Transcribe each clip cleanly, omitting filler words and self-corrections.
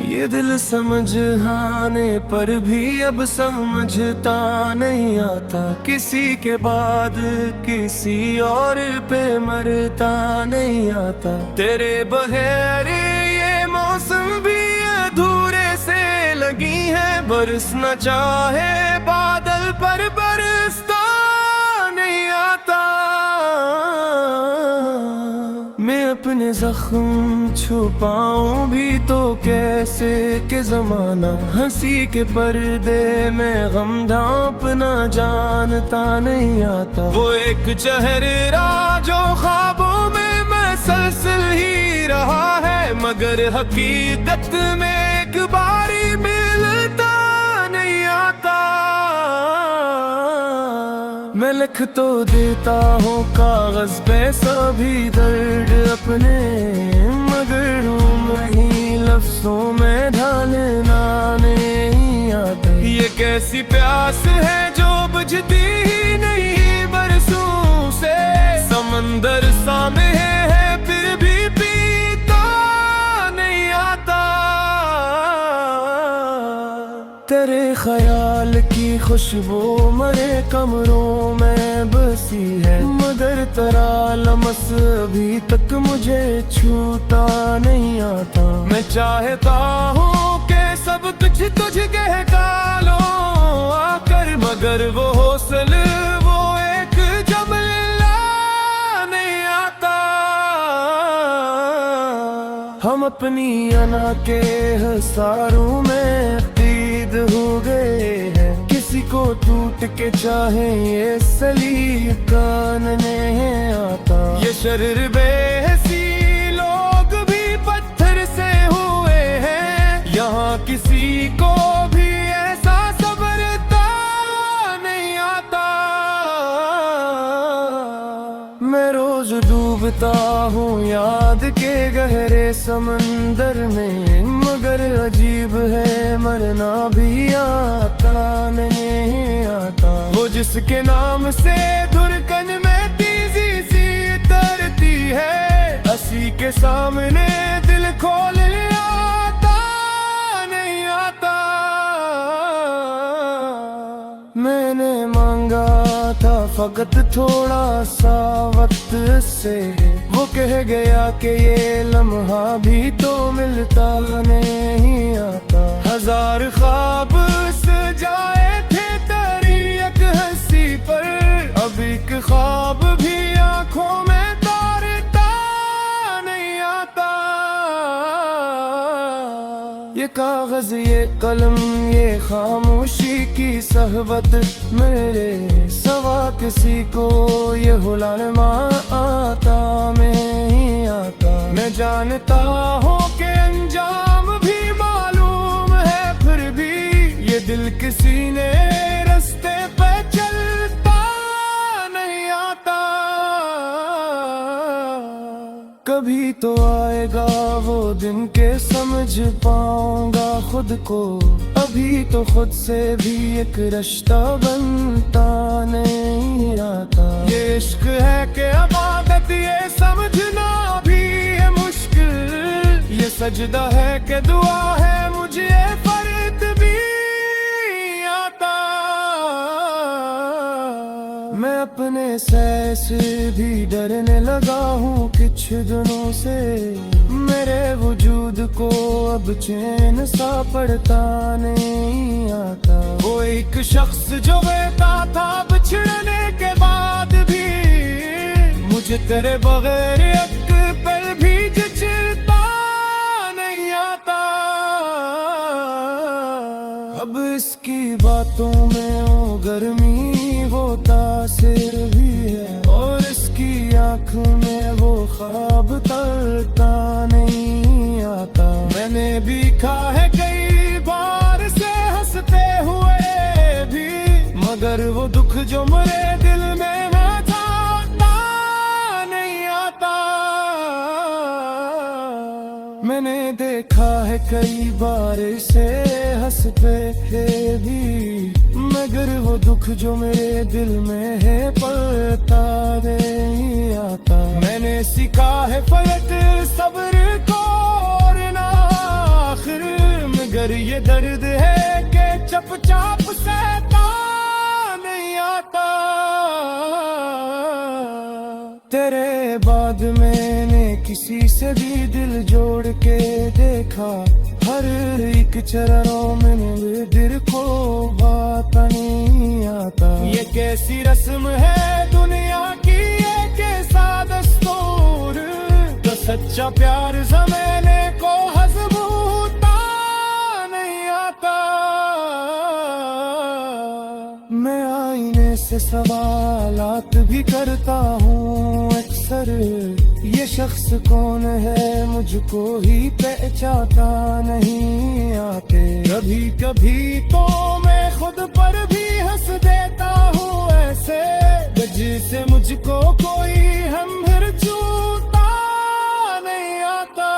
ये दिल समझाने पर भी अब समझता नहीं आता, किसी के बाद किसी और पे मरता नहीं आता। तेरे बगैर ये मौसम भी अधूरे से लगी है, बरसना चाहे बादल पर बरसता नहीं आता। मैं अपने जख्म छुपाऊं भी तो कैसे के जमाना, हंसी के पर्दे में गम ढांपना जानता नहीं आता। वो एक चेहरा जो ख्वाबों में मसलसल ही रहा है, मगर हकीकत में एक बारी मिलता नहीं आता। मैं लिख तो देता हूँ कागज पे सभी दर्द अपने, मगर वही लफ्जों में ढालना नहीं आता। ये कैसी प्यास है जो बुझती ही नहीं बरसों से, समंदर सामने है फिर भी पीता नहीं आता। तेरे ख्याल की खुशबू मरे कमरों में बसी है, मगर तेरा लमस अभी तक मुझे छूता नहीं आता। मैं चाहता हूँ कि सब कुछ तुझे कहका लो आकर, मगर वो हौसले वो एक जमला नहीं आता। हम अपनी अना के हसारों में तीद हो गए हैं, किसी को टूट के चाहे ये सलीकान नहीं आता। ये शरीर बेहसी लोग भी पत्थर से हुए हैं, यहाँ किसी को भी ऐसा सबरता नहीं आता। मैं रोज डूबता हूँ याद के गहरे समंदर में, मगर अजीब है मरना भी आता नहीं आता। वो जिसके नाम से धुरकन में तेजी सी तरती है, हंसी के सामने दिल खोल आता नहीं आता। मैंने मांगा था फकत थोड़ा सा वक्त से, वो कह गया कि ये लम्हा भी तो मिलता नहीं आता। हजार ख्वाब सजाए थे तेरी एक हंसी पर, अब एक ख्वाब भी आंखों में तारता नहीं आता। ये कागज ये कलम ये खामोशी की सहबत, मेरे सवा किसी को ये हुलारमा आता नहीं आता। मैं जानता हूँ कि अंजाम भी मालूम है, फिर भी ये दिल किसी ने रास्ते पे चलता नहीं आता। कभी तो आएगा वो दिन के समझ पाऊंगा खुद को, अभी तो खुद से भी एक रिश्ता बनता नहीं आता। ये इश्क है कि अबादत ये समझना भी है मुश्किल, ये सजदा है कि दुआ है मुझे फर्द भी आता। मैं अपने सह से भी डरने लगा हूँ कुछ दिनों से, मेरे वजूद को अब चैन सा पड़ता नहीं आता। वो एक शख्स जो कहता था बिछड़ने के बाद भी, मुझे तेरे बगैर एक पल भी जचता नहीं आता। अब इसकी बातों में वो गर्मी वो तासिर भी है, और इसकी आँख में वो ख्वाब तरता नहीं आता। मैंने भी खा है कई बार से हंसते हुए भी, मगर वो दुख जो मेरे दिल में न था नहीं आता। मैंने देखा है कई बार से हंसते भी, मगर वो दुख जो मेरे दिल में है पलता नहीं आता। मैंने सीखा है फलक सब्र को और ना आखिर मगर ये दर्द है कि चपचाप सहता नहीं आता। तेरे बाद मैंने किसी से भी दिल जोड़ के देखा, हर एक चरणों में दिल को बात नहीं आता। ये कैसी रस्म है दुनिया की, ये कैसा दस्तूर, तो सच्चा प्यार ज़माने को हज़म होता नहीं आता। मैं आईने से सवालात भी करता हूँ अक्सर, ये शख्स कौन है मुझको ही पहचानता नहीं आते। कभी कभी तो मैं खुद पर भी हंस देता हूँ ऐसे, जिससे मुझको कोई हम फिर छूता नहीं आता।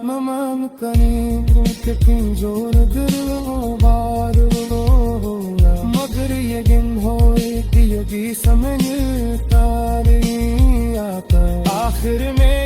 ममान कहीं के पिंजोर दिलों बार होगा, मगर ये गिन हो कि समझता नहीं आता। आखिर में